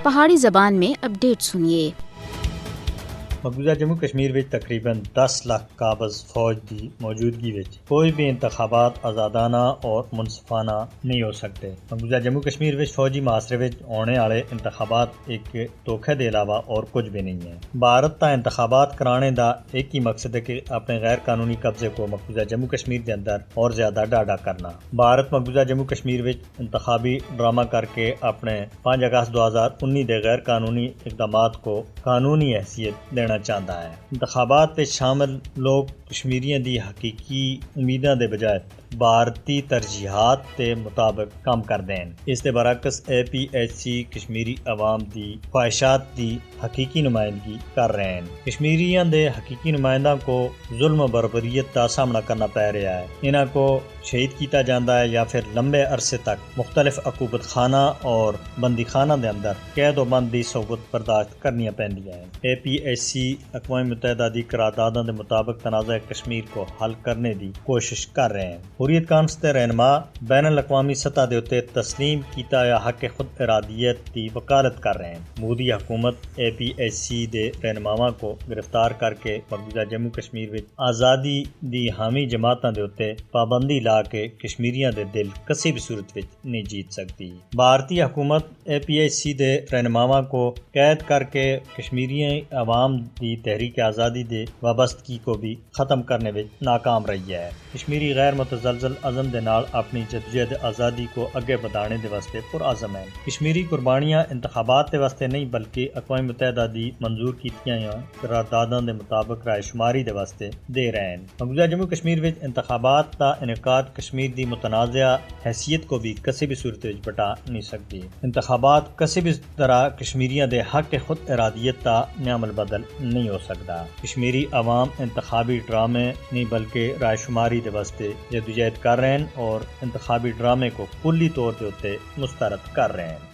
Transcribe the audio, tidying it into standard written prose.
پہاڑی زبان میں اپڈیٹ سنیے۔ مقبوضہ جموں کشمیر وچ تقریباً 10 لاکھ قابض فوج دی موجودگی وچ کوئی بھی انتخابات آزادانہ اور منصفانہ نہیں ہو سکتے۔ مقبوضہ جموں کشمیر وچ فوجی معاشرے وچ ہونے والے انتخابات ایک دھوکے دے علاوہ اور کچھ بھی نہیں ہے۔ بھارت تا انتخابات کرانے دا ایک ہی مقصد ہے کہ اپنے غیر قانونی قبضے کو مقبوضہ جموں کشمیر دے اندر اور زیادہ ڈاڈا کرنا۔ بھارت مقبوضہ جموں کشمیر وچ انتخابی ڈرامہ کر کے اپنے 5 اگست 2019 دے غیر قانونی اقدامات کو قانونی حیثیت دینا چاہتا ہے۔ انتخابات میں شامل لوگ کشمیریوں دی حقیقی امیداں دے بجائے بھارتی ترجیحات کے مطابق کام کردے ہیں۔ اس دے برعکس APHC کشمیری عوام دی خواہشات دی حقیقی نمائندگی کر رہے ہیں۔ کشمیریوں دے حقیقی نمائنداں کو ظلم و بربریت کا سامنا کرنا پہ رہا ہے۔ انہاں کو شہید کیتا جاندہ ہے یا پھر لمبے عرصے تک مختلف عقوبت خانہ اور بندی خانہ دے اندر قید و بند دی صحبت برداشت کرنی پہندی ہے۔ APHC اقوام متحدہ دی قراردادوں دے مطابق تنازع کشمیر کو حل کرنے دی کوشش کر رہے ہیں۔ حریت کانفرنس دے رہنما بین الاقوامی سطح دے اتے تسلیم کیتا یا حق خود ارادیت دی وکالت کر رہے ہیں۔ مودی حکومت APHC دے رہنماواں کو گرفتار کر کے مقبوضہ جموں کشمیر وچ آزادی دی حامی جماعتاں دے اتے پابندی لا کے کشمیریاں دے دل کسی بھی صورت وچ نہیں جیت سکتی۔ بھارتی حکومت APHC دے رہنماواں کو قید کر کے کشمیری عوام دی تحریک آزادی دے وابستگی کو بھی ختم کرنے وچ ناکام رہی ہے۔ کشمیری غیر متزلزل عزم دے نال اپنی جدوجہد آزادی کو اگے بڑھانے دے واسطے پرعزم ہیں۔ کشمیری قربانیاں انتخابات دے واسطے نہیں بلکہ اقوام متحدہ دی منظور کیتیاں قرارداداں دے مطابق رائے شماری دے واسطے دے رہے ہیں۔ مقبوضہ جموں کشمیر وچ انتخابات دا انعقاد کشمیر دی متنازع حیثیت کو بھی کسی بھی صورت وچ بٹا نہیں سکتی۔ انتخابات کسی بھی طرح کشمیریاں دے حق خود ارادیت دا عمل بدل نہیں ہو سکتا۔ کشمیری عوام انتخابی ڈرامے نہیں بلکہ رائے شماری دے واسطے جدوجہد کر رہے ہیں اور انتخابی ڈرامے کو کلی طور پہ مسترد کر رہے ہیں۔